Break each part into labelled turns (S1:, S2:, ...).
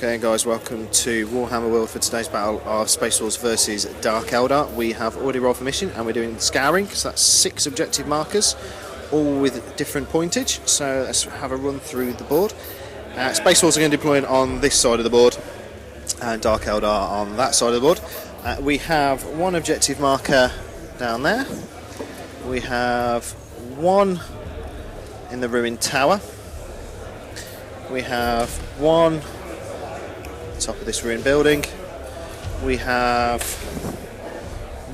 S1: Okay guys, welcome to Warhammer World for today's battle of Space Wolves versus Dark Eldar. We have already rolled for mission and we're doing scouring, so that's 6 objective markers, all with different pointage. So let's have a run through the board. Space Wolves are going to deploy on this side of the board and Dark Eldar on that side of the board. We have 1 objective marker down there. We have 1 in the ruined tower. We have 1 top of this ruined building. We have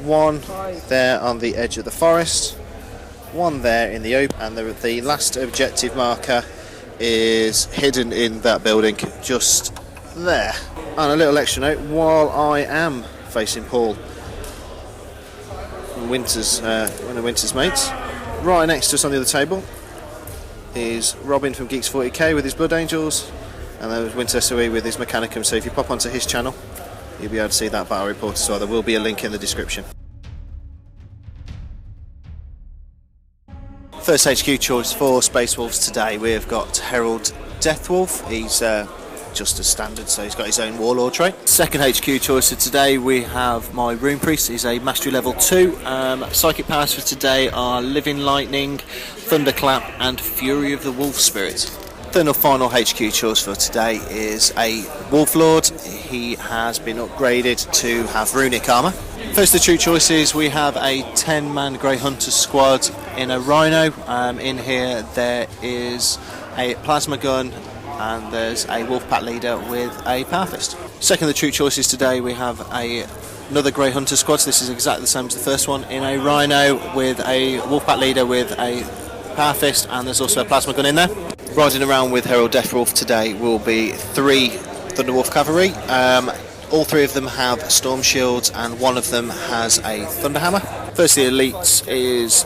S1: 1 there on the edge of the forest, 1 there in the open, and the last objective marker is hidden in that building just there. And a little extra note, while I am facing Paul from Winters, one of Winters' mates, right next to us on the other table is Robin from Geeks 40k with his Blood Angels, and there was Winters Seo with his Mechanicum. So if you pop onto his channel, you'll be able to see that battle report as well. There will be a link in the description. First HQ choice for Space Wolves today, we've got Herald Deathwolf. He's just as standard, so he's got his own Warlord trait. Second HQ choice for today, we have my Rune Priest. He's a Mastery level 2. Psychic powers for today are Living Lightning, Thunderclap and Fury of the Wolf Spirit. Third and final HQ choice for today is a Wolf Lord. He has been upgraded to have runic armour. First of the troop choices, we have a 10-man Grey Hunter squad in a Rhino. In here there is a plasma gun and there's a Wolfpack leader with a Power Fist. Second of the troop choices today, we have another Grey Hunter squad. So this is exactly the same as the first one, in a Rhino with a Wolfpack leader with a Power Fist, and there's also a plasma gun in there. Riding around with Herald Deathwolf today will be 3 Thunderwolf Cavalry. All 3 of them have Storm Shields and 1 of them has a Thunderhammer. First of the elites is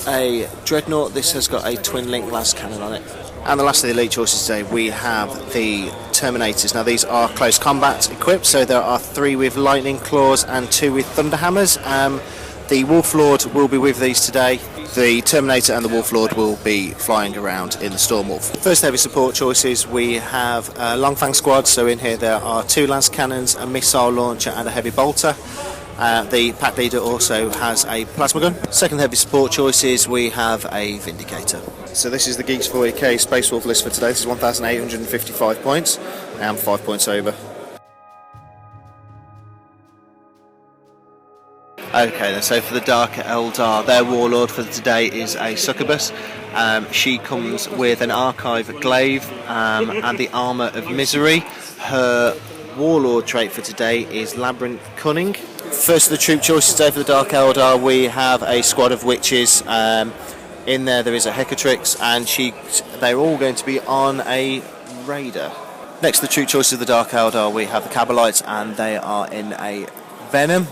S1: a Dreadnought. This has got a twin link las cannon on it. And the last of the elite choices today, we have the Terminators. Now these are close combat equipped, so there are 3 with Lightning Claws and 2 with Thunderhammers. The Wolf Lord will be with these today. The Terminator and the Wolf Lord will be flying around in the Storm Wolf. First heavy support choices, we have a Longfang squad. So in here there are 2 lance cannons, a missile launcher and a heavy bolter. The pack leader also has a plasma gun. Second heavy support choices, we have a Vindicator. So this is the Geeks 40k Space Wolf list for today. This is 1,855 points. I'm 5 points over. Okay then, so for the Dark Eldar, their Warlord for today is a Succubus. She comes with an Archive Glaive and the Armour of Misery. Her Warlord trait for today is Labyrinth Cunning. First of the troop choices today for the Dark Eldar, we have a squad of witches. In there is a Hecatrix, and they're all going to be on a Raider. Next to the troop choices of the Dark Eldar, we have the Cabalites, and they are in a Venom.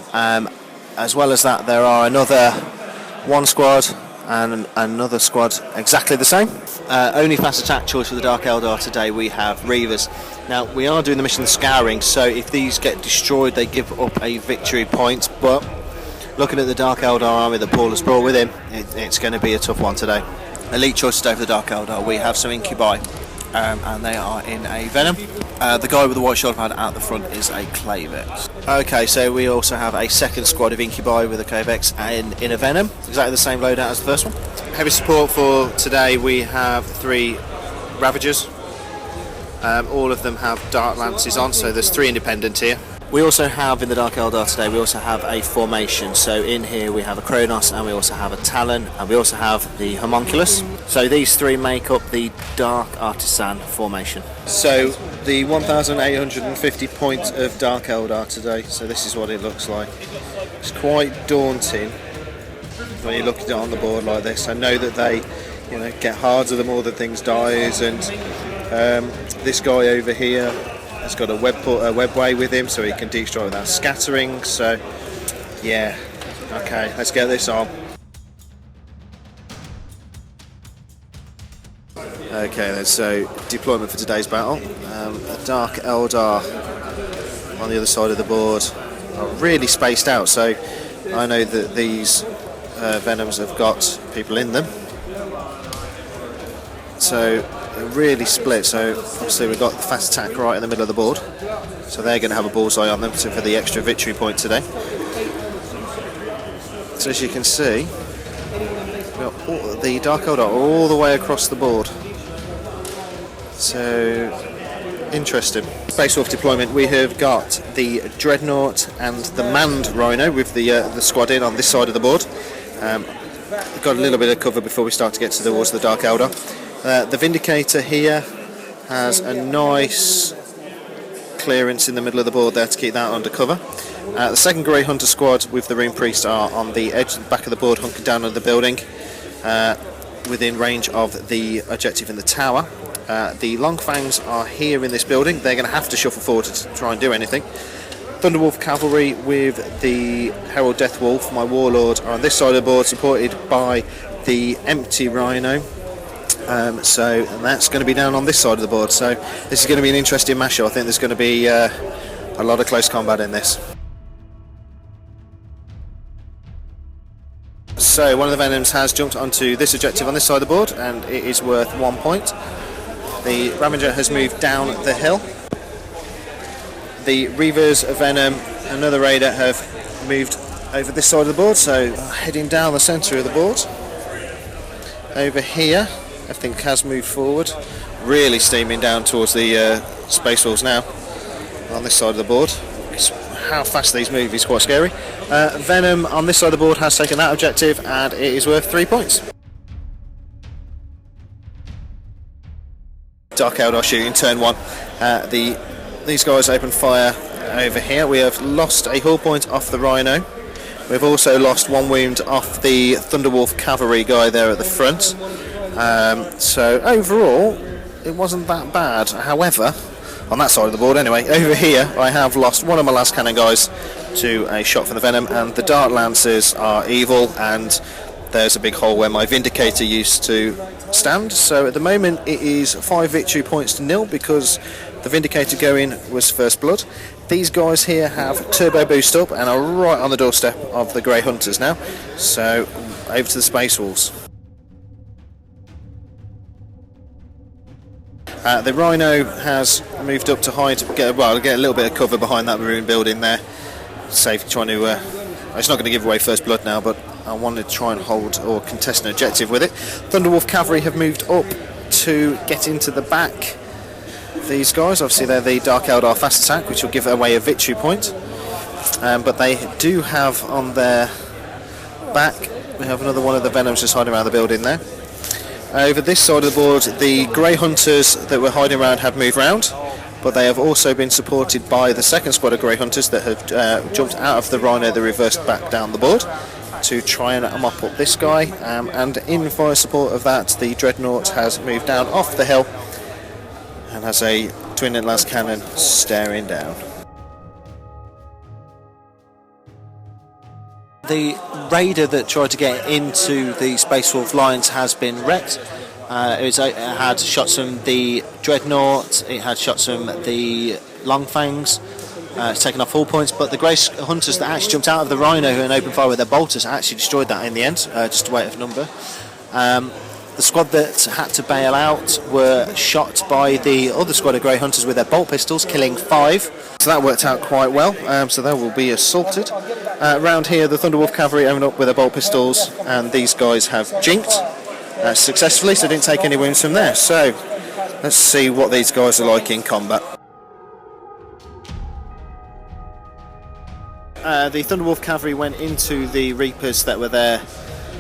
S1: As well as that, there are another 1 squad and another squad exactly the same. Only fast attack choice for the Dark Eldar today, we have Reavers. Now we are doing the mission scouring, so if these get destroyed they give up a victory point, but looking at the Dark Eldar army that Paul has brought with him, it's going to be a tough one today. Elite choice today for the Dark Eldar, we have some Incubi, and they are in a Venom. The guy with the white shoulder pad at the front is a Clavex. Okay, so we also have a second squad of Incubi with a Clavex and in a Venom, exactly the same loadout as the first one. Heavy support for today, we have 3 Ravagers. All of them have Dark Lances on, so there's 3 independent here. We also have, in the Dark Eldar today, we also have a formation. So in here we have a Kronos, and we also have a Talon, and we also have the Homunculus. So these 3 make up the Dark Artisan formation. So the 1,850 points of Dark Eldar today, so this is what it looks like. It's quite daunting when you look at it on the board like this. I know that they get harder the more that things dies, and this guy over here has got a webway with him, so he can destroy without scattering. So yeah, okay, let's get this on. Okay then, so deployment for today's battle. Dark Eldar on the other side of the board are really spaced out, so I know that these Venoms have got people in them. So really split. So obviously we've got the fast attack right in the middle of the board, so they're going to have a bullseye on them for the extra victory point today. So as you can see, we've got the Dark Eldar all the way across the board. So interesting. Space Wolf deployment, we have got the Dreadnought and the manned Rhino with the squad in on this side of the board. We've got a little bit of cover before we start to get towards the Dark Eldar. The Vindicator here has a nice clearance in the middle of the board there to keep that under cover. The second Grey Hunter squad with the Rune Priest are on the edge, the back of the board, hunkered down under the building, within range of the objective in the tower. The Long Fangs are here in this building. They're going to have to shuffle forward to try and do anything. Thunderwolf Cavalry with the Herald Deathwolf, my Warlord, are on this side of the board, supported by the empty Rhino. And that's going to be down on this side of the board. So this is going to be an interesting matchup. I think there's going to be a lot of close combat in this. So one of the Venoms has jumped onto this objective on this side of the board, and it is worth 1 point. The Ravager has moved down the hill. The Reavers of Venom, another Raider, have moved over this side of the board, so heading down the centre of the board. Over here, everything has moved forward, really steaming down towards the Space Wolves now on this side of the board. How fast these move is quite scary. Venom on this side of the board has taken that objective, and it is worth 3 points. Dark Eldar shooting turn 1. These guys open fire over here. We have lost a hull point off the Rhino. We've also lost 1 wound off the Thunderwolf Cavalry guy there at the front. So overall, it wasn't that bad. However, on that side of the board anyway, over here I have lost one of my last cannon guys to a shot from the Venom, and the Dart Lancers are evil, and there's a big hole where my Vindicator used to stand. So at the moment it is 5 victory points to 0 because the Vindicator going was first blood. These guys here have turbo boost up and are right on the doorstep of the Grey Hunters now. So over to the Space Wolves. The Rhino has moved up to hide, get a little bit of cover behind that maroon building there. Safe, trying to. It's not going to give away first blood now, but I wanted to try and hold or contest an objective with it. Thunderwolf Cavalry have moved up to get into the back. These guys, obviously, they're the Dark Eldar fast attack, which will give away a victory point. But they do have on their back. We have another one of the Venoms just hiding around the building there. Over this side of the board, the Grey Hunters that were hiding around have moved round, but they have also been supported by the second squad of Grey Hunters that have jumped out of the Rhino, that reversed back down the board to try and mop up this guy. And in fire support of that, the Dreadnought has moved down off the hill and has a twin las cannon staring down. The Raider that tried to get into the Space Wolf lines has been wrecked. It had shots from the Dreadnought, it had shots from the Long Fangs. It's taken off all points, but the Grey Hunters that actually jumped out of the Rhino and opened fire with their bolters actually destroyed that in the end, just a weight of number. The squad that had to bail out were shot by the other squad of Grey Hunters with their bolt pistols, killing 5. So that worked out quite well, so they will be assaulted. Round here, the Thunderwolf Cavalry opened up with their bolt pistols, and these guys have jinked successfully, so didn't take any wounds from there. So let's see what these guys are like in combat. The Thunderwolf Cavalry went into the Reapers that were there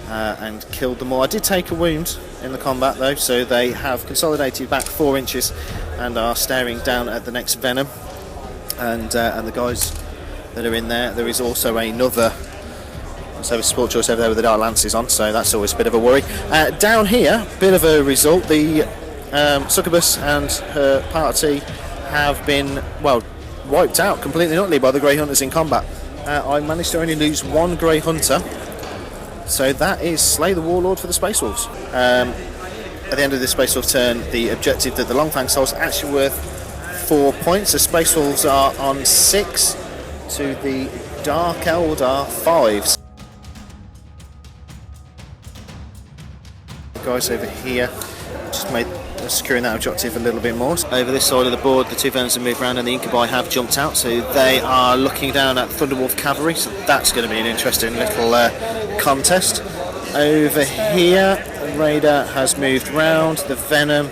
S1: and killed them all. I did take a wound in the combat though, so they have consolidated back 4 inches and are staring down at the next Venom. And the guys that are in there, there is also another support choice over there with the Dark Lances on, so that's always a bit of a worry. Down here, bit of a result. The Succubus and her party have been, well, wiped out completely and utterly by the Grey Hunters in combat. I managed to only lose 1 Grey Hunter, so that is Slay the Warlord for the Space Wolves. At the end of this Space Wolf turn, the objective that the Longfang holds is actually worth 4 points. The Space Wolves are on 6 to the Dark Eldar 5. Guys over here just made securing that objective a little bit more. So over this side of the board, the two Venoms have moved around and the Incubi have jumped out, so they are looking down at Thunderwolf Cavalry, so that's going to be an interesting little contest. Over here, the Raider has moved round, the Venom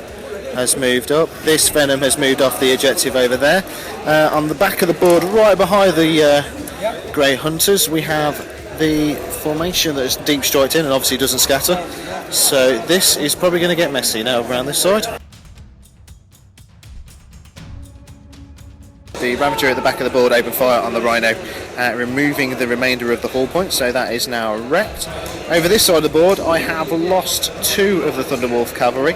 S1: has moved up, this Venom has moved off the objective over there. On the back of the board, right behind the Grey Hunters, we have the formation that is deep striked in and obviously doesn't scatter, so this is probably going to get messy now around this side. The Ravager at the back of the board opened fire on the Rhino, removing the remainder of the hull point, so that is now wrecked. Over this side of the board I have lost two of the Thunderwolf Cavalry.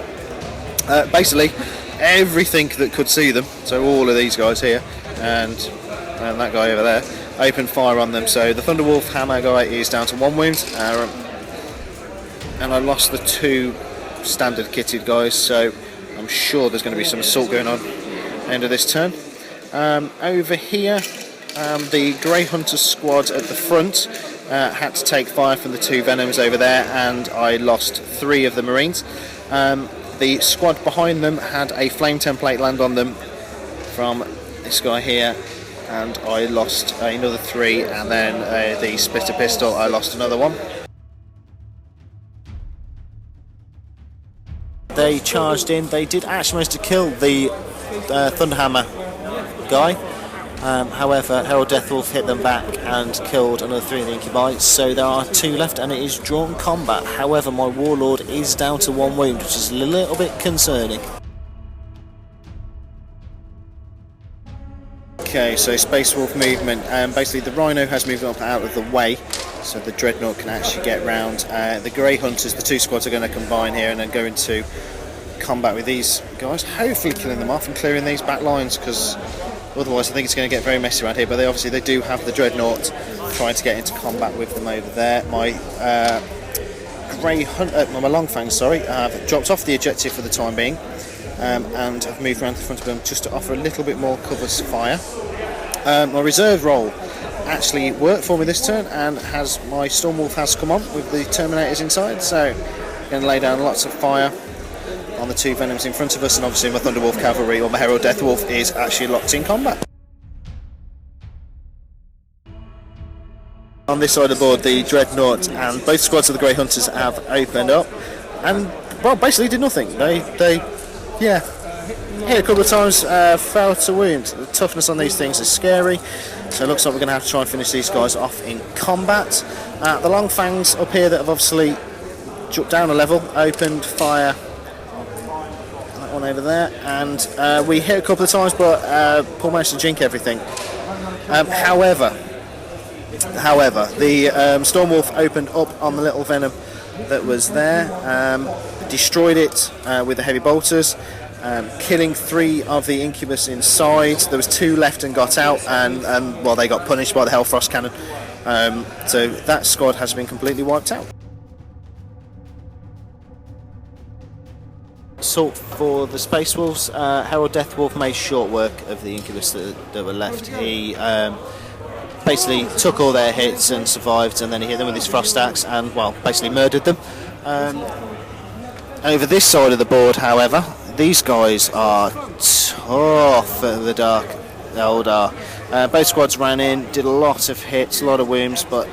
S1: Basically everything that could see them, so all of these guys here and that guy over there, opened fire on them, so the Thunderwolf Hammer guy is down to 1 wound, and I lost the two standard kitted guys, so I'm sure there's going to be some assault going on end of this turn. Over here, the Grey Hunter squad at the front had to take fire from the two Venoms over there, and I lost 3 of the Marines. The squad behind them had a flame template land on them from this guy here, and I lost another 3, and then the splitter pistol, I lost another 1. They charged in, they did actually manage to kill the Thunderhammer guy, however Herald Deathwolf hit them back and killed another 3 of the Incubi, so there are 2 left and it is drawn combat. However, my Warlord is down to 1 wound, which is a little bit concerning. Okay, so Space Wolf movement, basically the Rhino has moved up out of the way so the Dreadnought can actually get round. The Grey Hunters, the 2 squads are going to combine here and then go into combat with these guys, hopefully killing them off and clearing these back lines, because otherwise I think it's going to get very messy around here. But they do have the Dreadnought trying to get into combat with them over there. My my Longfangs, have dropped off the objective for the time being, and have moved around the front of them just to offer a little bit more cover fire. My reserve roll actually worked for me this turn, and my Stormwolf has come on with the Terminators inside, so I'm going to lay down lots of fire on the 2 Venoms in front of us, and obviously my Thunderwolf Cavalry or my Herald Deathwolf is actually locked in combat. On this side of the board, the Dreadnought and both squads of the Grey Hunters have opened up and, well, basically did nothing. They hit a couple of times, fell to wound. The toughness on these things is scary, so it looks like we're going to have to try and finish these guys off in combat. The Longfangs up here that have obviously jumped down a level, opened fire one over there, and we hit a couple of times, but Paul managed to jink everything. However, the Stormwolf opened up on the little Venom that was there, destroyed it with the heavy bolters, killing 3 of the Incubus inside. There was 2 left and got out, and well, they got punished by the Hellfrost cannon. So that squad has been completely wiped out. Assault for the Space Wolves. Herald Deathwolf made short work of the Incubus that were left. He basically took all their hits and survived, and then he hit them with his Frost Axe and, well, basically murdered them. Over this side of the board, however, these guys are tough at the Dark Eldar. Both squads ran in, did a lot of hits, a lot of wounds, but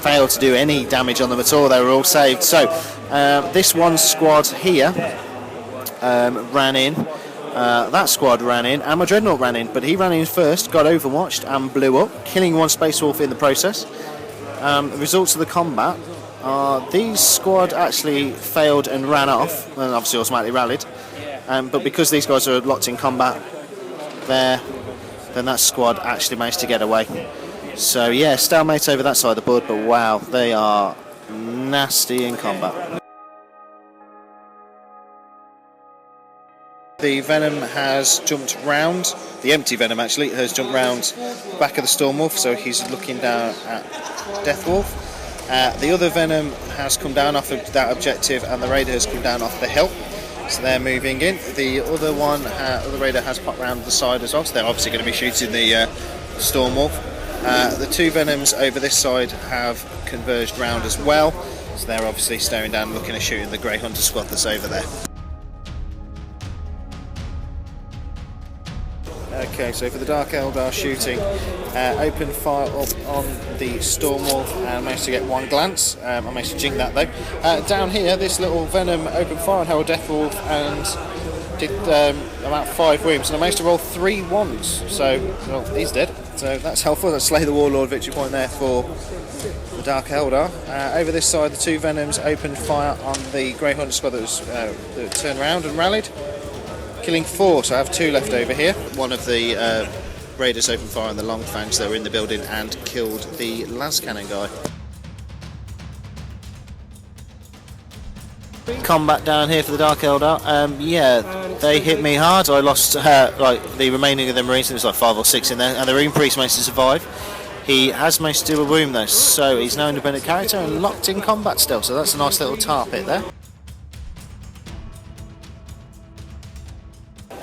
S1: failed to do any damage on them at all. They were all saved. So this one squad here ran in, that squad ran in, and my Dreadnought ran in, but he ran in first, got overwatched and blew up, killing 1 Space Wolf in the process. The results of the combat are these squad actually failed and ran off, and obviously automatically rallied, but because these guys are locked in combat there, then that squad actually managed to get away. So yeah, stalemate over that side of the board, but wow, they are nasty in combat. The Venom has jumped round, the empty Venom actually, has jumped round back of the Stormwolf, so he's looking down at Deathwolf. The other Venom has come down off of that objective, and the Raider has come down off the hill, so they're moving in. The other one, the Raider has popped round the side as well, so they're obviously going to be shooting the Stormwolf. The 2 Venoms over this side have converged round as well, so they're obviously staring down looking at shooting the Grey Hunter squad that's over there. Okay, so for the Dark Eldar shooting, open fire up on the Stormwolf and managed to get one glance. I managed to jink that though. Down here, this little Venom opened fire on Herald Deathwolf and did about 5 wounds, and I managed to roll 3 ones. So, well, he's dead. So that's helpful. That's Slay the Warlord victory point there for the Dark Eldar. Over this side, the 2 Venoms opened fire on the Grey Hunter squad that turned around and rallied, killing 4, so I have 2 left over here. One of the Raiders opened fire on the Long Fangs that were in the building and killed the las cannon guy. Combat down here for the Dark Eldar. Yeah, they hit me hard. I lost like the remaining of the Marines. There was like 5 or 6 in there, and the Rune Priest managed to survive. He has managed to do a wound though, so he's now an independent character and locked in combat still. So that's a nice little tar pit there.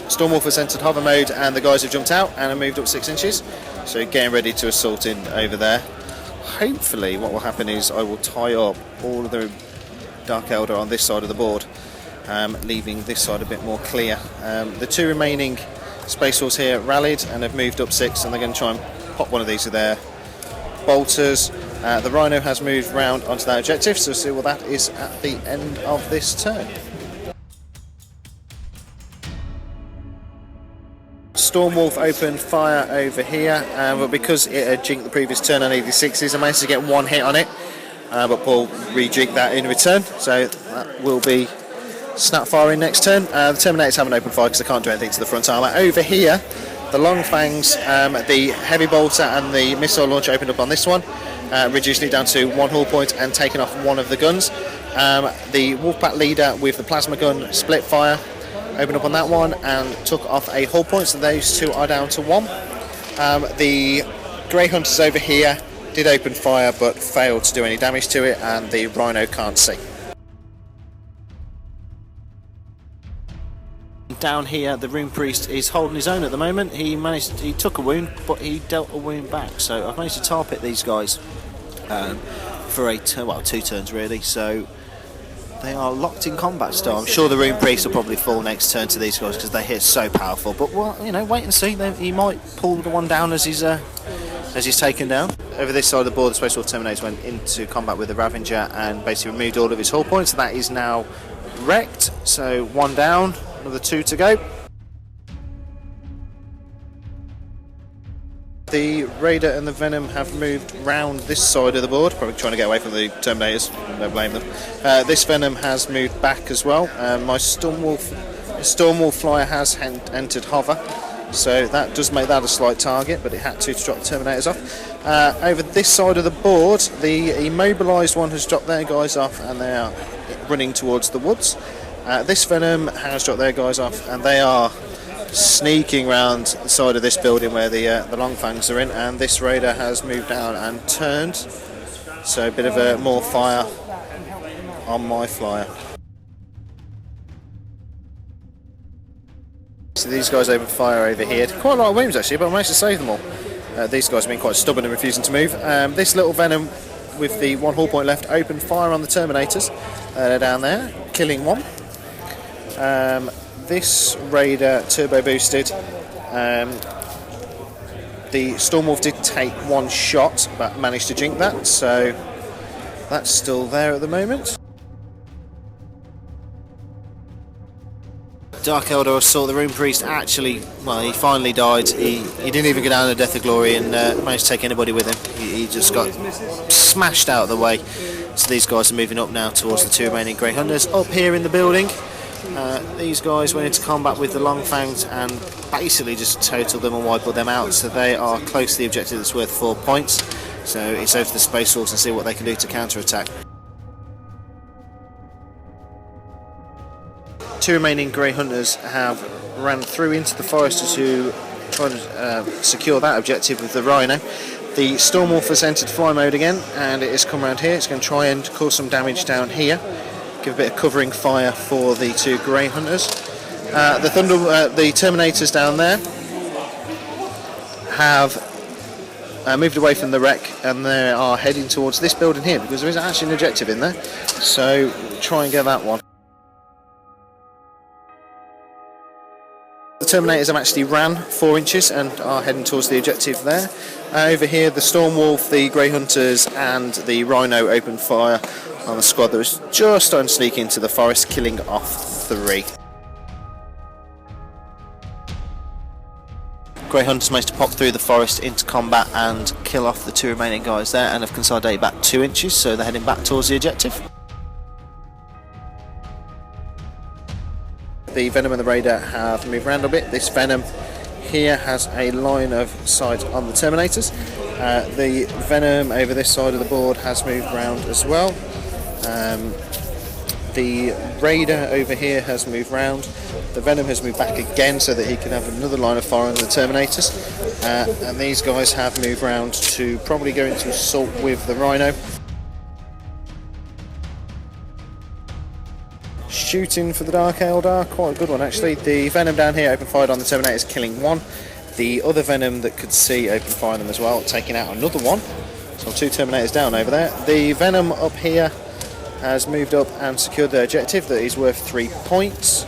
S1: Stormwolf has entered hover mode, and the guys have jumped out and have moved up 6 inches. So getting ready to assault in over there. Hopefully, what will happen is I will tie up all of the Dark Eldar on this side of the board, leaving this side a bit more clear. The 2 remaining Space Wolves here rallied and have moved up 6, and they're going to try and pop one of these with their bolters. The Rhino has moved round onto that objective, so we'll see what that is at the end of this turn. Stormwolf opened fire over here, but because it had jinked the previous turn, I needed 6s. I managed to get 1 hit on it. But Paul re-jigged that in return, so that will be snap firing next turn. The Terminators haven't opened fire because they can't do anything to the front armour. Over here, the Long Fangs, the Heavy Bolter and the Missile Launcher opened up on this one, reducing it down to 1 hull point and taking off one of the guns. The Wolfpack Leader with the Plasma Gun split fire, opened up on that one and took off a hull point, so those 2 are down to 1. The Grey Hunters over here did open fire but failed to do any damage to it, and the Rhino can't see. Down here, the Rune Priest is holding his own at the moment. He took a wound, but he dealt a wound back. So I've managed to tar pit these guys for 2 turns really. So they are locked in combat still. I'm sure the Rune Priest will probably fall next turn to these guys because they hit so powerful. But well, you know, wait and see. He might pull the one down as he's taken down. Over this side of the board, the Space Wolf Terminators went into combat with the Ravager and basically removed all of his hull points. So that is now wrecked. So 1 down, another 2 to go. The Raider and the Venom have moved round this side of the board, probably trying to get away from the Terminators. Don't blame them. This Venom has moved back as well. My Stormwolf Flyer has entered hover. So that does make that a slight target, but it had to drop the Terminators off. Over this side of the board, the immobilised one has dropped their guys off and they are running towards the woods. This Venom has dropped their guys off and they are sneaking round the side of this building where the Long Fangs are in, and this Raider has moved down and turned. So a bit of more fire on my Flyer. So these guys opened fire over here. Quite a lot of wounds actually, but I managed to save them all. These guys have been quite stubborn and refusing to move. This little Venom with the 1 hull point left opened fire on the Terminators. They're down there, killing 1. This Raider turbo boosted. The Stormwolf did take 1 shot, but managed to jink that, so that's still there at the moment. Dark Eldar assault. The Rune Priest actually, well, he finally died. He didn't even go down to Death of Glory and managed to take anybody with him. He just got smashed out of the way. So these guys are moving up now towards the 2 remaining Grey Hunters. Up here in the building, these guys went into combat with the Long Fangs and basically just totaled them and wiped them out. So they are close to the objective that's worth 4 points. So it's over to the Space Wolves and see what they can do to counter-attack. 2 remaining Grey Hunters have ran through into the forest to try to secure that objective with the Rhino. The Stormwolf has entered fly mode again, and it has come around here. It's going to try and cause some damage down here, give a bit of covering fire for the 2 Grey Hunters. The Terminators down there have moved away from the wreck, and they are heading towards this building here because there is actually an objective in there. So try and get that one. The Terminators have actually ran 4 inches and are heading towards the objective there. Over here, the Stormwolf, the Grey Hunters and the Rhino opened fire on the squad that was just starting to sneak into the forest, killing off 3. Grey Hunters managed to pop through the forest into combat and kill off the 2 remaining guys there, and have consolidated back 2 inches, so they're heading back towards the objective. The Venom and the Raider have moved around a bit. This Venom here has a line of sight on the Terminators. The Venom over this side of the board has moved around as well. The Raider over here has moved round. The Venom has moved back again so that he can have another line of fire on the Terminators. And these guys have moved round to probably go into assault with the Rhino. Shooting for the Dark Eldar, quite a good one actually. The Venom down here opened fire on the Terminators, killing 1. The other Venom that could see opened fire on them as well, taking out another 1. So 2 Terminators down over there. The Venom up here has moved up and secured the objective that is worth 3 points.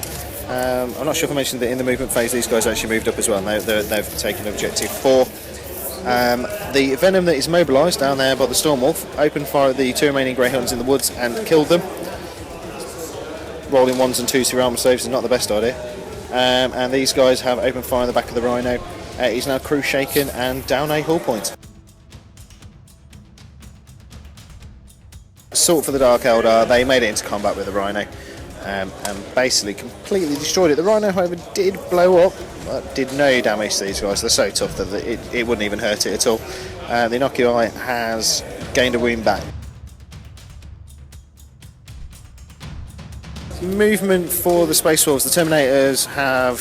S1: I'm not sure if I mentioned that in the movement phase these guys actually moved up as well, and they've taken objective 4. The Venom that is mobilised down there by the Stormwolf opened fire at the 2 remaining Grey Hunters in the woods and killed them. Rolling 1s and 2s through armour saves is not the best idea. And these guys have opened fire in the back of the Rhino. He's now crew shaken and down a hull point. Assault for the Dark Eldar, they made it into combat with the Rhino and basically completely destroyed it. The Rhino, however, did blow up, but did no damage to these guys. They're so tough that it wouldn't even hurt it at all. The Inoculi has gained a wound back. Movement for the Space Wolves. The Terminators have,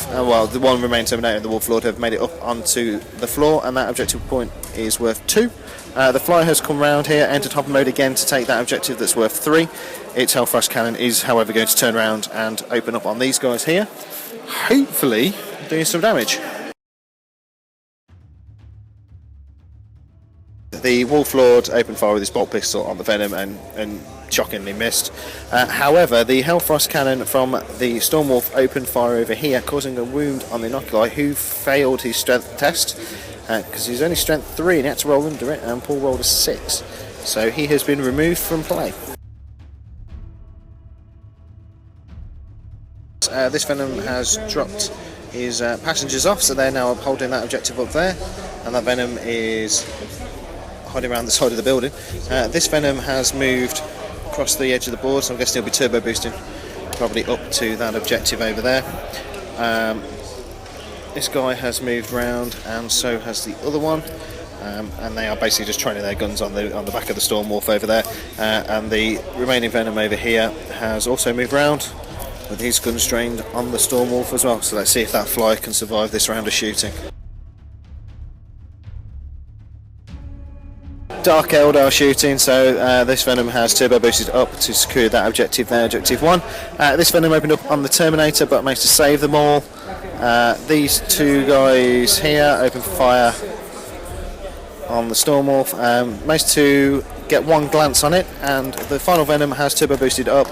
S1: the 1 remaining Terminator and the Wolf Lord have made it up onto the floor, and that objective point is worth 2. The Flyer has come round here, entered hopper mode again to take that objective that's worth 3. Its Hellfrost Cannon is, however, going to turn around and open up on these guys here, hopefully doing some damage. The Wolf Lord opened fire with his bolt pistol on the Venom and shockingly missed. However, the Hellfrost Cannon from the Stormwolf opened fire over here, causing a wound on the Inoculi, who failed his strength test because he's only strength 3 and he had to roll under it, and Paul rolled a 6. So he has been removed from play. This Venom has dropped his passengers off, so they're now upholding that objective up there, and that Venom is hiding around the side of the building. This Venom has moved across the edge of the board, so I'm guessing he'll be turbo boosting probably up to that objective over there. This guy has moved round, and so has the other one, and they are basically just training their guns on the back of the Stormwolf over there. And the remaining Venom over here has also moved round with his guns trained on the Stormwolf as well. So let's see if that Flyer can survive this round of shooting. Dark Eldar shooting, so this Venom has turbo boosted up to secure that objective there, objective 1. This Venom opened up on the Terminator but managed to save them all. These 2 guys here opened fire on the Stormwolf, managed to get 1 glance on it, and the final Venom has turbo boosted up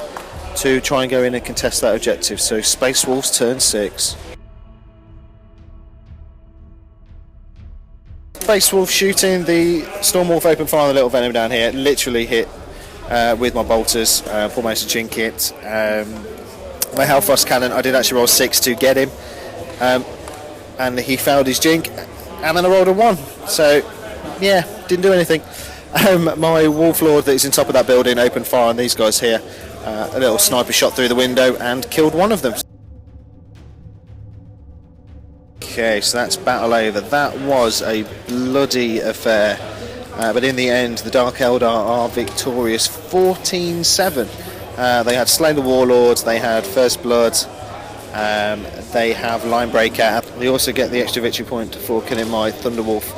S1: to try and go in and contest that objective. So Space Wolves turn 6. Space Wolf shooting, the Stormwolf opened fire on the little Venom down here, literally hit with my bolters. Paul managed to jink it. My Hellfrost Cannon, I did actually roll 6 to get him, and he failed his jink, and then I rolled a 1, so yeah, didn't do anything. My Wolf Lord that is on top of that building opened fire on these guys here. A little sniper shot through the window and killed 1 of them. Okay, so that's battle over. That was a bloody affair, but in the end the Dark Eldar are victorious 14-7. They had slain the Warlords, they had First Blood, they have Linebreaker. They also get the extra victory point for killing my Thunderwolf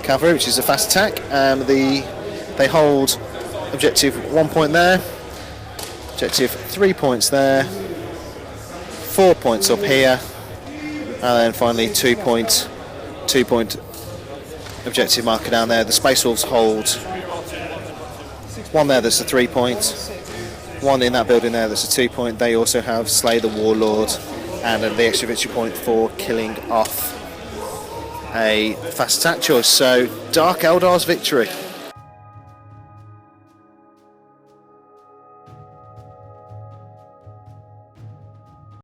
S1: Cavalry, which is a fast attack. They hold objective 1 point there, objective 3 points there, 4 points up here, and then finally 2 point objective marker down there. The Space Wolves hold 1 there that's a 3 point, 1 in that building there that's a 2 point. They also have Slay the Warlord and the extra victory point for killing off a fast attack choice. So Dark Eldar's victory.